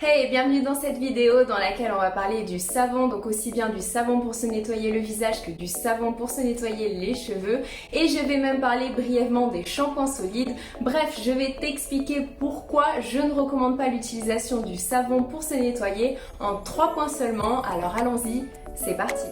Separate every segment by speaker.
Speaker 1: Hey, bienvenue dans cette vidéo dans laquelle on va parler du savon, donc aussi bien du savon pour se nettoyer le visage que du savon pour se nettoyer les cheveux. Et je vais même parler brièvement des shampoings solides. Bref, je vais t'expliquer pourquoi je ne recommande pas l'utilisation du savon pour se nettoyer en 3 points seulement. Alors allons-y, c'est parti!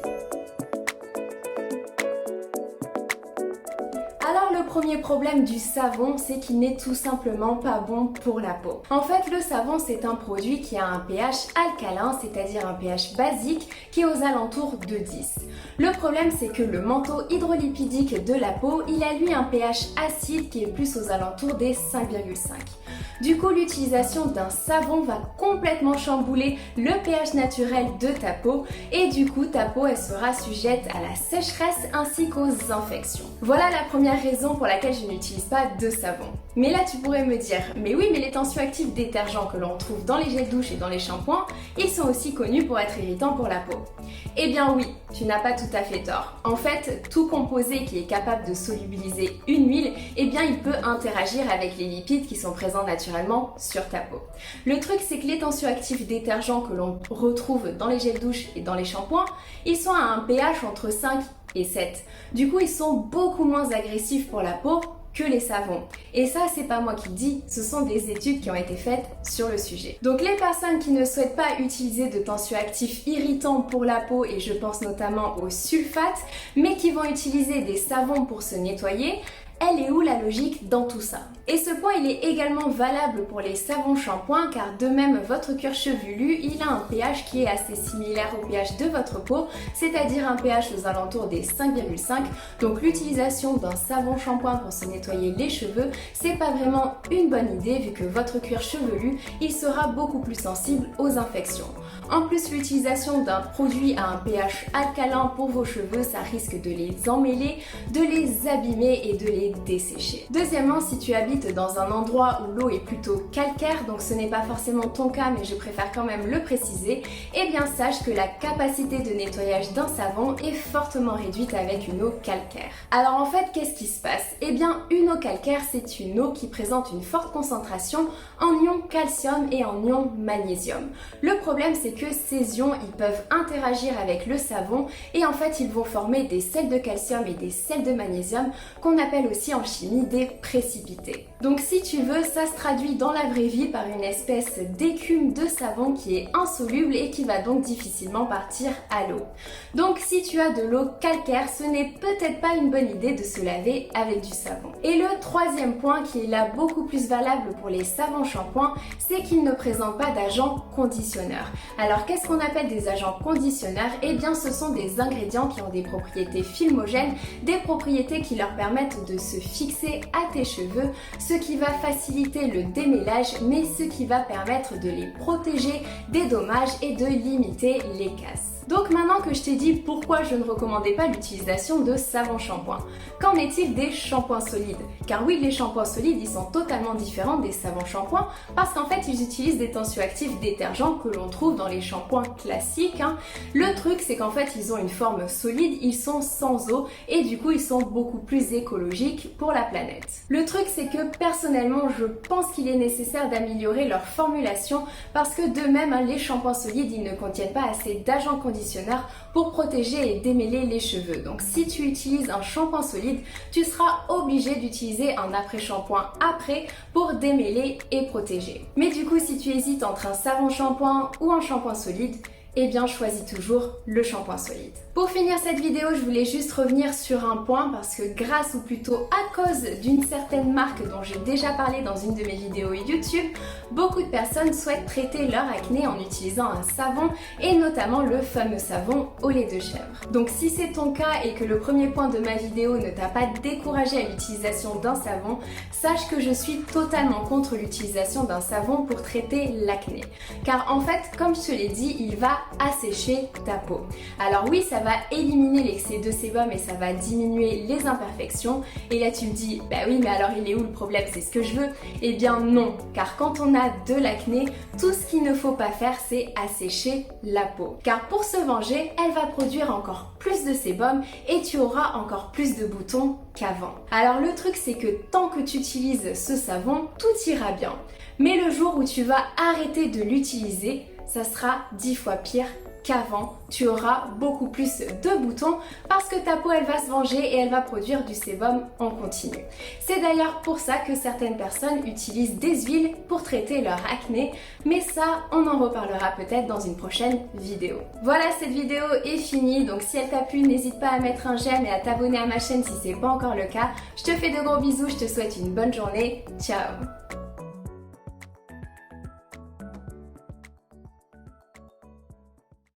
Speaker 1: Alors le premier problème du savon, c'est qu'il n'est tout simplement pas bon pour la peau. En fait, le savon, c'est un produit qui a un pH alcalin, c'est-à-dire un pH basique qui est aux alentours de 10. Le problème, c'est que le manteau hydrolipidique de la peau, il a lui un pH acide qui est plus aux alentours des 5,5. Du coup, l'utilisation d'un savon va complètement chambouler le pH naturel de ta peau et du coup, ta peau, elle sera sujette à la sécheresse ainsi qu'aux infections. Voilà la première raison pour laquelle je n'utilise pas de savon. Mais là, tu pourrais me dire, mais oui, mais les tensioactifs détergents que l'on trouve dans les gels douche et dans les shampoings, ils sont aussi connus pour être irritants pour la peau. Eh bien oui, tu n'as pas tout à fait tort. En fait, tout composé qui est capable de solubiliser une huile, eh bien il peut interagir avec les lipides qui sont présents naturellement sur ta peau. Le truc, c'est que les tensioactifs détergents que l'on retrouve dans les gels douche et dans les shampoings, ils sont à un pH entre 5 et 7. Du coup, ils sont beaucoup moins agressifs pour la peau que les savons. Et ça, c'est pas moi qui le dis, ce sont des études qui ont été faites sur le sujet. Donc les personnes qui ne souhaitent pas utiliser de tensioactifs irritants pour la peau, et je pense notamment aux sulfates, mais qui vont utiliser des savons pour se nettoyer, elle est où la logique dans tout ça? Et ce point, il est également valable pour les savons shampoings, car de même, votre cuir chevelu, il a un pH qui est assez similaire au pH de votre peau, c'est-à-dire un pH aux alentours des 5,5. Donc l'utilisation d'un savon shampoing pour se nettoyer les cheveux, c'est pas vraiment une bonne idée vu que votre cuir chevelu, il sera beaucoup plus sensible aux infections. En plus, l'utilisation d'un produit à un pH alcalin pour vos cheveux, ça risque de les emmêler, de les abîmer et de les dessécher. Deuxièmement, si tu habites dans un endroit où l'eau est plutôt calcaire, donc ce n'est pas forcément ton cas, mais je préfère quand même le préciser, eh bien sache que la capacité de nettoyage d'un savon est fortement réduite avec une eau calcaire. Alors en fait, qu'est-ce qui se passe? Eh bien, une eau calcaire, c'est une eau qui présente une forte concentration en ions calcium et en ions magnésium. Le problème, c'est que ces ions, ils peuvent interagir avec le savon et en fait, ils vont former des sels de calcium et des sels de magnésium qu'on appelle aussi en chimie des précipités. Donc si tu veux, ça se traduit dans la vraie vie par une espèce d'écume de savon qui est insoluble et qui va donc difficilement partir à l'eau. Donc si tu as de l'eau calcaire, ce n'est peut-être pas une bonne idée de se laver avec du savon. Et le troisième point qui est là beaucoup plus valable pour les savons shampoings, c'est qu'ils ne présentent pas d'agents conditionneurs. Alors qu'est-ce qu'on appelle des agents conditionneurs? Eh bien ce sont des ingrédients qui ont des propriétés filmogènes, des propriétés qui leur permettent de se fixer à tes cheveux, ce qui va faciliter le démêlage, mais ce qui va permettre de les protéger des dommages et de limiter les casses. Donc maintenant que je t'ai dit pourquoi je ne recommandais pas l'utilisation de savon shampoing, qu'en est-il des shampoings solides? Car oui, les shampoings solides, ils sont totalement différents des savons shampoings parce qu'en fait, ils utilisent des tensioactifs détergents que l'on trouve dans les shampoings classiques. Le truc, c'est qu'en fait, ils ont une forme solide, ils sont sans eau et du coup, ils sont beaucoup plus écologiques pour la planète. Le truc, c'est que personnellement, je pense qu'il est nécessaire d'améliorer leur formulation parce que de même, les shampoings solides, ils ne contiennent pas assez d'agents conditionneurs pour protéger et démêler les cheveux. Donc si tu utilises un shampoing solide, tu seras obligé d'utiliser un après-shampoing après pour démêler et protéger. Mais du coup, si tu hésites entre un savon shampoing ou un shampoing solide, eh bien choisis toujours le shampoing solide. Pour finir cette vidéo, je voulais juste revenir sur un point parce que grâce ou plutôt à cause d'une certaine marque dont j'ai déjà parlé dans une de mes vidéos YouTube, beaucoup de personnes souhaitent traiter leur acné en utilisant un savon et notamment le fameux savon au lait de chèvre. Donc si c'est ton cas et que le premier point de ma vidéo ne t'a pas découragé à l'utilisation d'un savon, sache que je suis totalement contre l'utilisation d'un savon pour traiter l'acné. Car en fait, comme je te l'ai dit, il va assécher ta peau. Alors oui, ça va éliminer l'excès de sébum et ça va diminuer les imperfections. Et là tu me dis, bah oui, mais alors il est où le problème? C'est ce que je veux? Eh bien non, car quand on a de l'acné, tout ce qu'il ne faut pas faire, c'est assécher la peau. Car pour se venger, elle va produire encore plus de sébum et tu auras encore plus de boutons qu'avant. Alors le truc, c'est que tant que tu utilises ce savon, tout ira bien. Mais le jour où tu vas arrêter de l'utiliser, ça sera 10 fois pire qu'avant. Tu auras beaucoup plus de boutons parce que ta peau elle va se venger et elle va produire du sébum en continu. C'est d'ailleurs pour ça que certaines personnes utilisent des huiles pour traiter leur acné, mais ça on en reparlera peut-être dans une prochaine vidéo. Voilà, cette vidéo est finie, donc si elle t'a plu, n'hésite pas à mettre un j'aime et à t'abonner à ma chaîne si c'est pas encore le cas. Je te fais de gros bisous, je te souhaite une bonne journée, ciao.